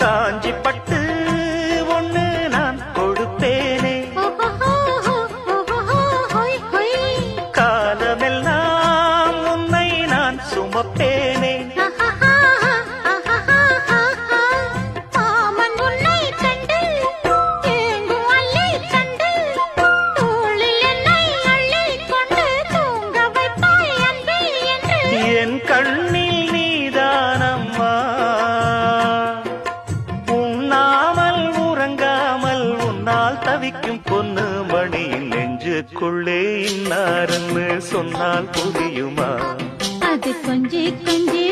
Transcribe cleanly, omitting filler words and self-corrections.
காஞ்சி பட்டு ஒண்ணு நான் கொடுப்பேனே, காலமெல்லாம் உன்னை நான் சுமப்பேனே. என் கண்ணில் நீதானம்மா, உண்ணாமல் உறங்காமல் உன்னால் தவிக்கும் பொண்ணு மணியின் நெஞ்சுக்குள்ளே இன்னாருன்னு சொன்னால் புரியுமா? அது கொஞ்சி கொஞ்சி